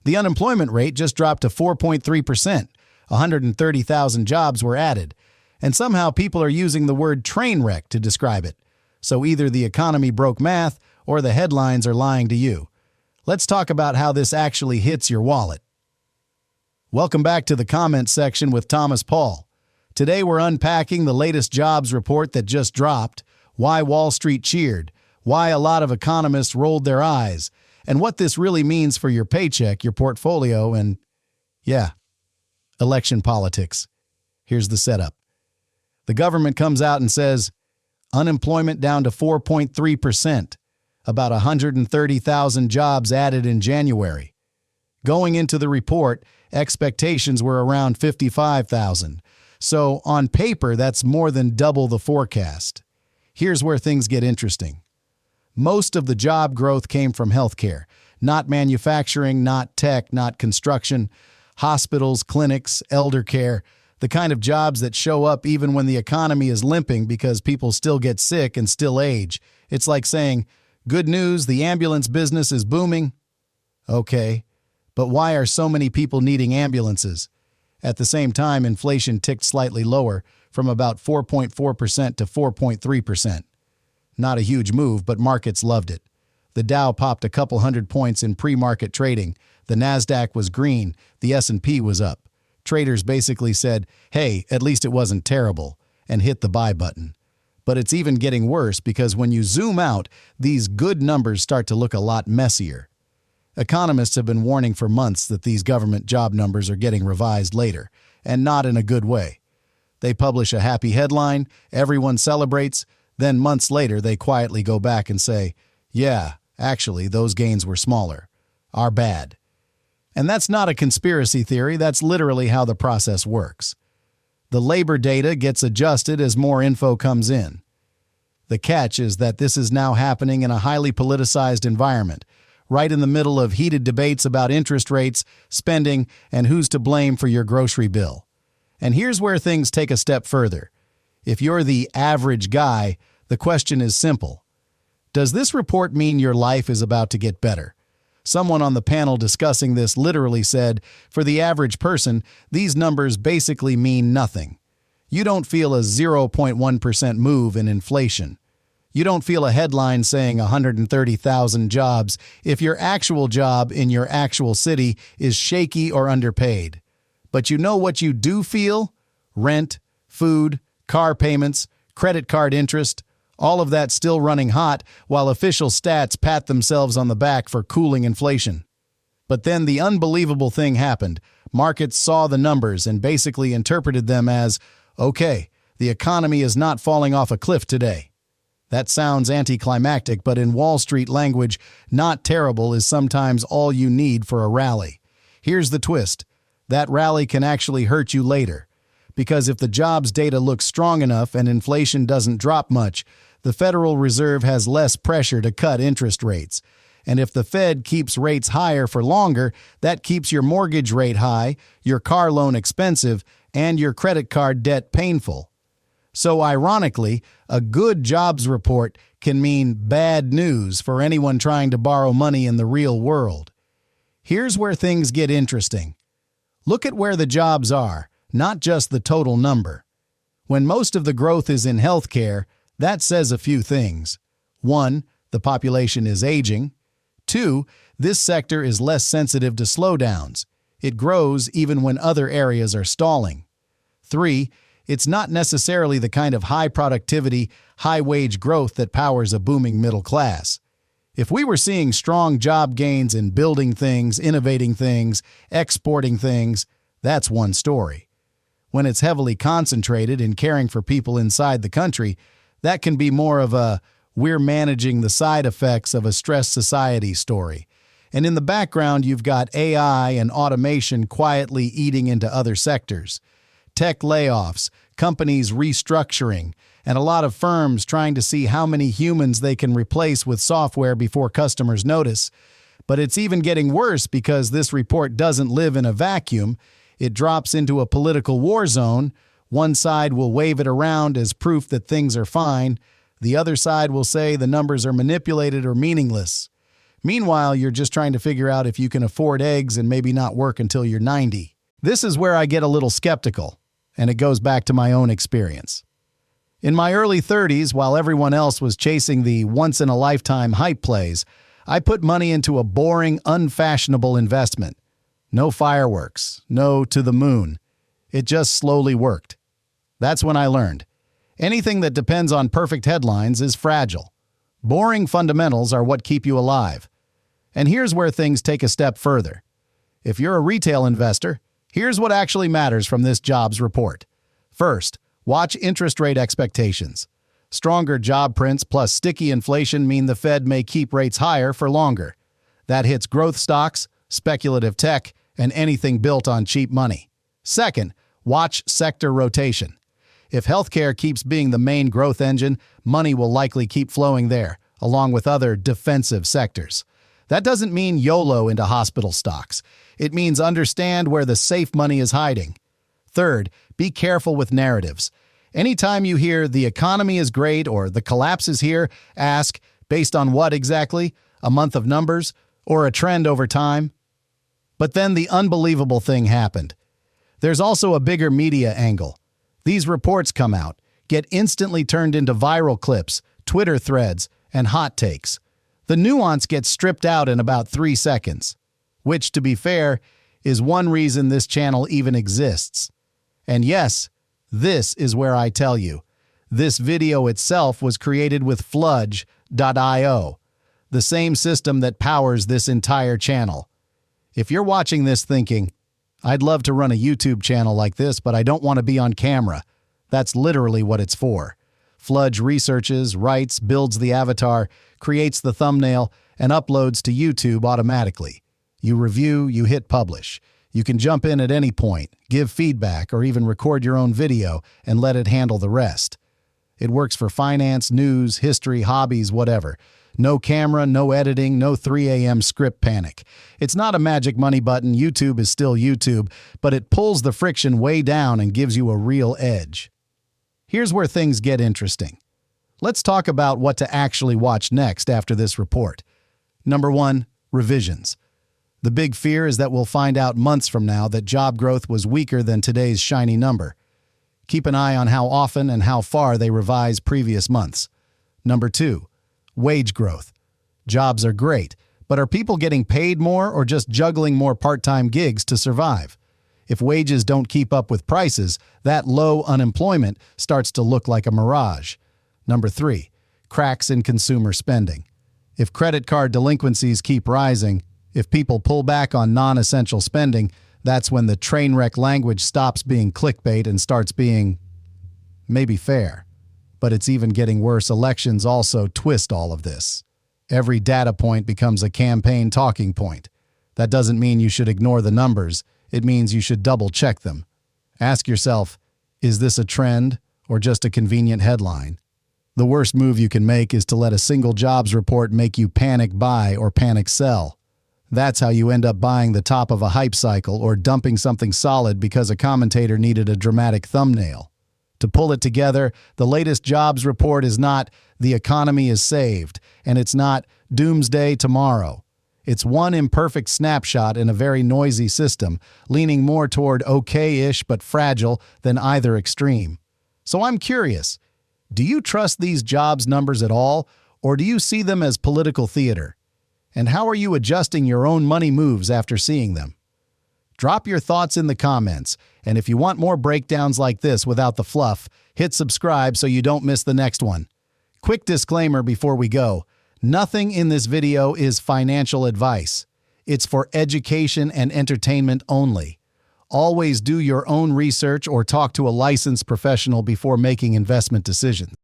The unemployment rate just dropped to 4.3%. 130,000 jobs were added. And somehow people are using the word trainwreck to describe it. So either the economy broke math or the headlines are lying to you. Let's talk about how this actually hits your wallet. Welcome back to the comments section with Thomas Paul. Today we're unpacking the latest jobs report that just dropped, why Wall Street cheered, why a lot of economists rolled their eyes, and what this really means for your paycheck, your portfolio, and, election politics. Here's the setup. The government comes out and says, unemployment down to 4.3%, about 130,000 jobs added in January. Going into the report, expectations were around 55,000. So on paper, that's more than double the forecast. Here's where things get interesting. Most of the job growth came from healthcare, not manufacturing, not tech, not construction, hospitals, clinics, elder care, the kind of jobs that show up even when the economy is limping because people still get sick and still age. It's like saying, good news, the ambulance business is booming. Okay, but why are so many people needing ambulances? At the same time, inflation ticked slightly lower from about 4.4% to 4.3%. Not a huge move, but markets loved it. The Dow popped a couple hundred points in pre-market trading. The Nasdaq was green. The S&P was up. Traders basically said, hey, at least it wasn't terrible, and hit the buy button. But it's even getting worse because when you zoom out, these good numbers start to look a lot messier. Economists have been warning for months that these government job numbers are getting revised later, and not in a good way. They publish a happy headline, everyone celebrates, then months later they quietly go back and say, yeah, actually, those gains were smaller. Our bad. And that's not a conspiracy theory, that's literally how the process works. The labor data gets adjusted as more info comes in. The catch is that this is now happening in a highly politicized environment, right in the middle of heated debates about interest rates, spending, and who's to blame for your grocery bill. And here's where things take a step further. If you're the average guy, the question is simple. Does this report mean your life is about to get better? Someone on the panel discussing this literally said, for the average person, these numbers basically mean nothing. You don't feel a 0.1% move in inflation. You don't feel a headline saying 130,000 jobs if your actual job in your actual city is shaky or underpaid. But you know what you do feel? Rent, food, car payments, credit card interest, all of that still running hot while official stats pat themselves on the back for cooling inflation. But then the unbelievable thing happened. Markets saw the numbers and basically interpreted them as, okay, the economy is not falling off a cliff today. That sounds anticlimactic, but in Wall Street language, not terrible is sometimes all you need for a rally. Here's the twist. That rally can actually hurt you later. Because if the jobs data looks strong enough and inflation doesn't drop much, the Federal Reserve has less pressure to cut interest rates. And if the Fed keeps rates higher for longer, that keeps your mortgage rate high, your car loan expensive, and your credit card debt painful. So ironically, a good jobs report can mean bad news for anyone trying to borrow money in the real world. Here's where things get interesting. Look at where the jobs are, not just the total number. When most of the growth is in healthcare, that says a few things. 1, the population is aging. 2, this sector is less sensitive to slowdowns. It grows even when other areas are stalling. 3, it's not necessarily the kind of high productivity, high wage growth that powers a booming middle class. If we were seeing strong job gains in building things, innovating things, exporting things, that's one story. When it's heavily concentrated in caring for people inside the country, that can be more of a we're managing the side effects of a stressed society story. And in the background, you've got AI and automation quietly eating into other sectors. Tech layoffs, companies restructuring, and a lot of firms trying to see how many humans they can replace with software before customers notice. But it's even getting worse because this report doesn't live in a vacuum. It drops into a political war zone. One side will wave it around as proof that things are fine. The other side will say the numbers are manipulated or meaningless. Meanwhile, you're just trying to figure out if you can afford eggs and maybe not work until you're 90. This is where I get a little skeptical, and it goes back to my own experience. In my early 30s, while everyone else was chasing the once-in-a-lifetime hype plays, I put money into a boring, unfashionable investment. No fireworks, no to the moon. It just slowly worked. That's when I learned. Anything that depends on perfect headlines is fragile. Boring fundamentals are what keep you alive. And here's where things take a step further. If you're a retail investor, here's what actually matters from this jobs report. First, watch interest rate expectations. Stronger job prints plus sticky inflation mean the Fed may keep rates higher for longer. That hits growth stocks, speculative tech, and anything built on cheap money. Second, watch sector rotation. If healthcare keeps being the main growth engine, money will likely keep flowing there, along with other defensive sectors. That doesn't mean YOLO into hospital stocks. It means understand where the safe money is hiding. Third, be careful with narratives. Anytime you hear the economy is great or the collapse is here, ask, based on what exactly? A month of numbers or a trend over time? But then the unbelievable thing happened. There's also a bigger media angle. These reports come out, get instantly turned into viral clips, Twitter threads, and hot takes. The nuance gets stripped out in about 3 seconds, which, to be fair, is one reason this channel even exists. And yes, this is where I tell you, this video itself was created with Fludge.io, the same system that powers this entire channel. If you're watching this thinking, I'd love to run a YouTube channel like this, but I don't want to be on camera, that's literally what it's for. Fludge researches, writes, builds the avatar, creates the thumbnail, and uploads to YouTube automatically. You review, you hit publish. You can jump in at any point, give feedback, or even record your own video and let it handle the rest. It works for finance, news, history, hobbies, whatever. No camera, no editing, no 3 a.m. script panic. It's not a magic money button. YouTube is still YouTube, but it pulls the friction way down and gives you a real edge. Here's where things get interesting. Let's talk about what to actually watch next after this report. Number 1, revisions. The big fear is that we'll find out months from now that job growth was weaker than today's shiny number. Keep an eye on how often and how far they revise previous months. Number 2, wage growth. Jobs are great, but are people getting paid more or just juggling more part-time gigs to survive? If wages don't keep up with prices, that low unemployment starts to look like a mirage. Number 3, cracks in consumer spending. If credit card delinquencies keep rising, if people pull back on non-essential spending, that's when the trainwreck language stops being clickbait and starts being maybe fair. But it's even getting worse. Elections also twist all of this. Every data point becomes a campaign talking point. That doesn't mean you should ignore the numbers. It means you should double-check them. Ask yourself, is this a trend or just a convenient headline? The worst move you can make is to let a single jobs report make you panic buy or panic sell. That's how you end up buying the top of a hype cycle or dumping something solid because a commentator needed a dramatic thumbnail. To pull it together, the latest jobs report is not "the economy is saved," and it's not "doomsday tomorrow." It's one imperfect snapshot in a very noisy system, leaning more toward okay-ish but fragile than either extreme. So I'm curious, do you trust these jobs numbers at all, or do you see them as political theater? And how are you adjusting your own money moves after seeing them? Drop your thoughts in the comments, and if you want more breakdowns like this without the fluff, hit subscribe so you don't miss the next one. Quick disclaimer before we go. Nothing in this video is financial advice. It's for education and entertainment only. Always do your own research or talk to a licensed professional before making investment decisions.